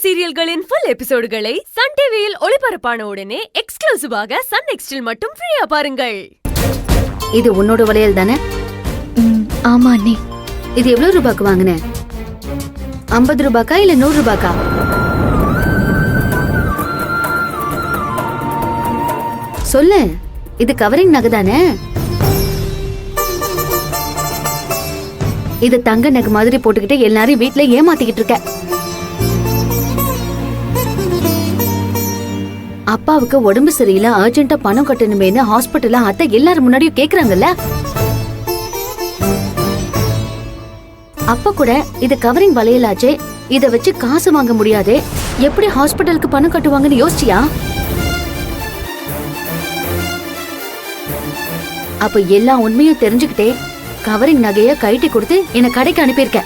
சீரியல்களின் full எபிசோடுகளை Sun டிவியில் ஒளிபரப்பான உடனே எக்ஸ்க்ளூசிவாக சன் நெக்ஸ்டில் மட்டும் ஃப்ரீயா பாருங்கள். இது உன்னோட வளையல் தானே? ஆமா அண்ணி. இது எவ்வளவு ரூபாய்க்கு வாங்கின? 50 ரூபாய்க்கா இல்ல 100 ரூபாய்க்கா? சொல்லு. இது கவரிங் நகை தானே? இது தங்க நகை மாதிரி போட்டுக்கிட்டு எல்லாரும் வீட்டுல ஏமாத்திக்கிட்டு இருக்க. அப்பாவுக்கு உடம்பு சரியில்லை, அர்ஜென்ட்டா பணம் கட்டணுமேனு ஹாஸ்பிட்டல்ல அத்தை எல்லாரும் முன்னாடியும் கேக்குறாங்கல்ல. அப்ப கூட இது கவரிங் வளையலாச்சே, இத வச்சு காசு வாங்க முடியாதே, எப்படி ஹாஸ்பிட்டலுக்கு பணம் கட்டுவாங்கன்னு யோசிச்சியா? அப்ப எல்லா உண்மையும் தெரிஞ்சுக்கிட்டே கவரிங் நகைய கைட்டி கொடுத்து என்ன கடைக்கு அனுப்பியிருக்க.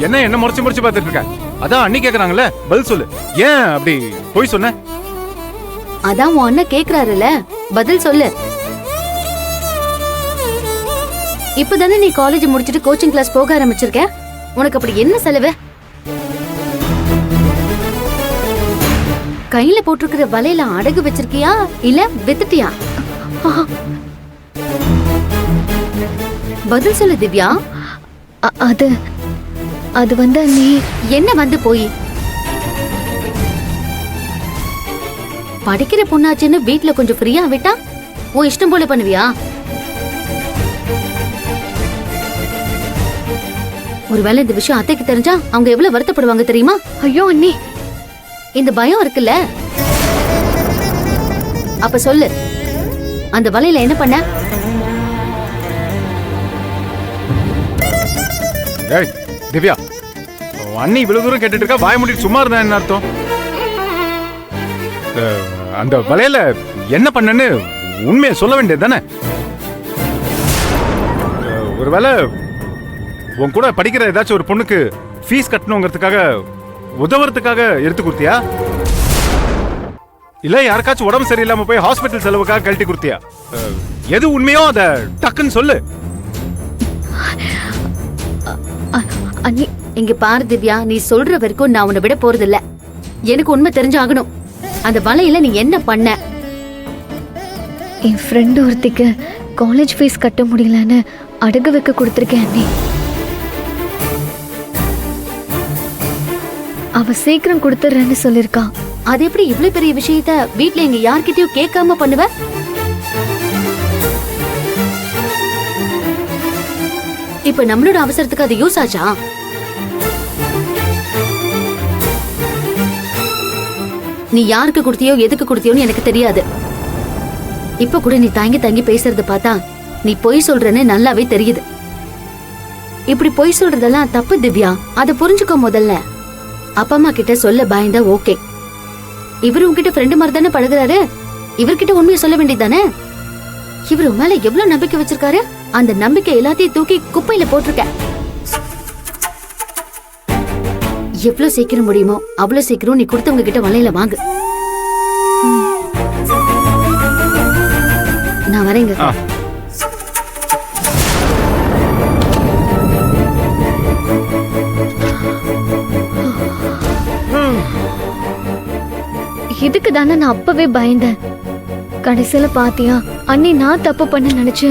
என்ன என்ன முறைச்சு முறைச்சு பார்த்துட்டு இருக்க? அதான் அண்ணி கேக்குறாங்கல்ல, பதில் சொல்லு. ஏன் அப்படி போய் சொன்ன? அதான் உன் அண்ணன் கேக்குறாருல, பதில் சொல்லு. இப்பதானே நீ காலேஜ் முடிச்சிட்டு கோச்சிங் கிளாஸ் போக ஆரம்பிச்சிருக்க. உனக்கு அப்படி என்ன செலவு? கையில போட்டிருக்கிற வலையில அடகு வச்சிருக்கியா இல்ல வித்துட்டியா? பதில் சொல்லு திவ்யா. அது வந்து நீ என்ன வந்து போய் படிக்கிற பொண்ணாச்சுன்னு வீட்டுல கொஞ்சம் ஃப்ரீயா விட்டா உன் இஷ்டம் போல பண்ணுவியா? ஒருவேளை இந்த விஷயம் அத்தைக்கு தெரிஞ்சா அவங்க எவ்வளவு வருத்தப்படுவாங்க தெரியுமா? ஐயோ அண்ணி, இந்த பயம் இருக்குல்ல, அப்ப சொல்லு, அந்த வலையில என்ன பண்ண? திவ்யா, அண்ணி இவ்வளவு தூரம் கேட்டுட்டு இருக்கா, வாய மூடிட்டு சும்மா இருந்தா என்ன அர்த்தம்? அந்த வலையில என்ன பண்ணன்னு உண்மையை சொல்ல வேண்டியது தானே? ஒருவேளை உன் கூட படிக்கிற ஏதாச்சும் ஒரு பொண்ணுக்கு ஃபீஸ் கட்டணுங்கிறதுக்காக உதவுறதுக்காக எடுத்து கொடுத்தியா, இல்ல யாருக்காச்சும் உடம்பு சரியில்லாம போய் ஹாஸ்பிட்டல் செலவுக்காக கழட்டி கொடுத்தியா? எது உண்மையோ அத டக்குன்னு சொல்லு. அண்ணி இங்க பாரு திவ்யா, நீ சொல்ற வரைக்கும் நான் உன்னை விட போறது இல்ல. எனக்கு உண்மை தெரிஞ்சாகணும். அந்த வலையில நீ என்ன பண்ண? என் ஃப்ரெண்டு ஒருத்திக்கு காலேஜ் ஃபீஸ் கட்ட முடியலன்னு அடகு வைக்க கொடுத்துருக்கேன் அண்ணி. அவ சீக்கிரம் கொடுத்துறேன்னு சொல்லிருக்கா. அது எப்படி இவ்வளவு பெரிய விஷயத்த வீட்டுல எங்க யார்கிட்டயும் கேட்காம பண்ணுவ? இப்ப நம்மளோட அவசரத்துக்கு அது யூஸ் ஆச்சா? நீ யாருக்கு கொடுத்தியோ எதுக்கு கொடுத்தியோன்னு எனக்கு தெரியாது. இப்ப கூட நீ தங்கி தங்கி பேசுறத பார்த்தா நீ பொய் சொல்றன்னு நல்லாவே தெரியுது. இப்படி பொய் சொல்றதெல்லாம் தப்பு திவ்யா, அத புரிஞ்சுக்கோ. முதல்ல அப்பா அம்மா கிட்ட சொல்ல பயந்தா ஓகே. இவரு உங்ககிட்ட ஃப்ரெண்டு மாதிரி தானே பழகுறாரு, இவர்கிட்ட உண்மையை சொல்ல வேண்டியதானே? இவரு மேல எவ்வளவு நம்பிக்கை வச்சிருக்காரு, அந்த நம்பிக்கை எல்லாத்தையும் தூக்கி குப்பையில போட்டிருக்க. எவ்வளவு சீக்கிரம் முடியுமோ அவ்வளவு சீக்கிரம் நீ கொடுத்தவங்க கிட்ட வலையில வாங்கு. நான் வரேங்க. இதுக்கு தானே நான் அப்பவே பயந்தேன். கடைசியில பாத்தியா அண்ணி நான் தப்பு பண்ண நினைச்சு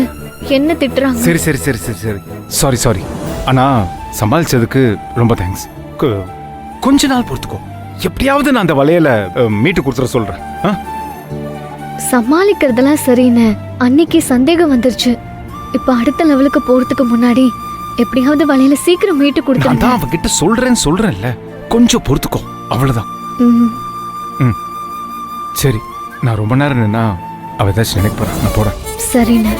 என்ன திட்டுறாங்க. சரி சரி சரி சரி சரி சாரி சாரி. ஆனா சமாளிச்சதுக்கு ரொம்ப தேங்க்ஸ். கொஞ்ச நாள் பொறுத்துக்கோ, எப்படியாவது நான் அந்த வலையில மீட்டு கொடுத்துற சொல்றேன். சமாளிக்கிறதெல்லாம் சரின்னு அன்னைக்கு சந்தேகம் வந்துருச்சு. இப்ப அடுத்த லெவலுக்கு போறதுக்கு முன்னாடி எப்படியாவது வலையில சீக்கிரம் மீட்டு கொடுத்துருங்க. நான் அவகிட்ட சொல்றேன்ல, கொஞ்சம் பொறுத்துக்கோ, அவ்வளவுதான். சரி, நான் ரொம்ப நேரம் நின்னா அவ ஏதாச்சும் நினைக்க போறேன். நான் போறேன். சரிண்ணே.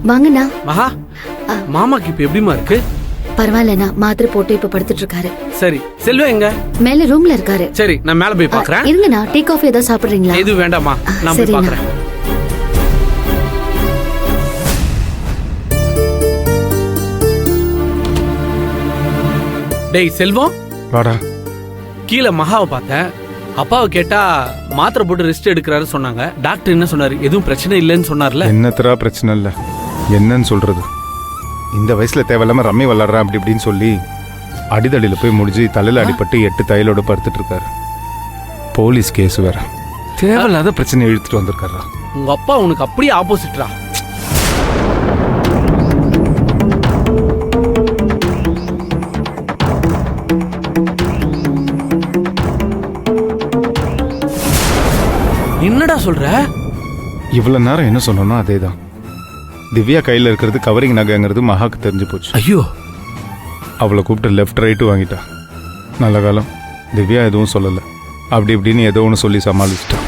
வாங்கண்ணா. மகா, மாமாக்கு இப்ப எப்படிமா இருக்கு? பரவாயில்லண்ணா, மாத்திரை போட்டு இப்ப படுத்துட்டு இருக்காரு. சரி, செல்வம் எங்க? மேல ரூம்ல இருக்காரு. சரி, நான் மேல போய் பாக்குறேன். இருங்கண்ணா, டீ காஃபி ஏதாவது சாப்பிடுறீங்களா? எதுவும் வேண்டாமா, நான் போய் சரிண்ணா. பாக்குறேன். டேய் செல்வம், வாடா. கீழே மகாவை பார்த்தேன். அப்பாவை கேட்டா மாத்திரை போட்டு ரெஸ்ட் எடுக்கிறாரு சொன்னாங்க. டாக்டர் என்ன சொன்னாரு? எதுவும் பிரச்சனை இல்லைன்னு சொன்னார்ல. என்னத்தரா பிரச்சனை இல்லை, என்னன்னு சொல்றது? இந்த வயசுல தேவையில்லாம ரம்மி விளாடுறான் அப்படி இப்படின்னு சொல்லி அடிதடியில் போய் முடிஞ்சு தலையில அடிபட்டு 8 தையலோட படுத்துட்டு இருக்காரு. போலீஸ் கேஸ் வேற, தேவையில்லாத பிரச்சனை இழுத்துட்டு வந்திருக்காரா. உங்க அப்பா உனக்கு அப்படியே ஆப்போசிட்ரா. என்னடா சொல்ற? இவ்வளவு நேரம் என்ன சொன்னோம்னா அதேதான். திவ்யா கையில இருக்கிறது கவரிங் நகைங்கிறது மகாக்கு தெரிஞ்சு போச்சு. ஐயோ, அவளை கூப்பிட்டு லெஃப்ட் ரைட்டு வாங்கிட்டா. நல்ல காலம் திவ்யா எதுவும் சொல்லலை, அப்படி இப்படின்னு ஏதோ ஒன்று சொல்லி சமாளிச்சிட்டான்.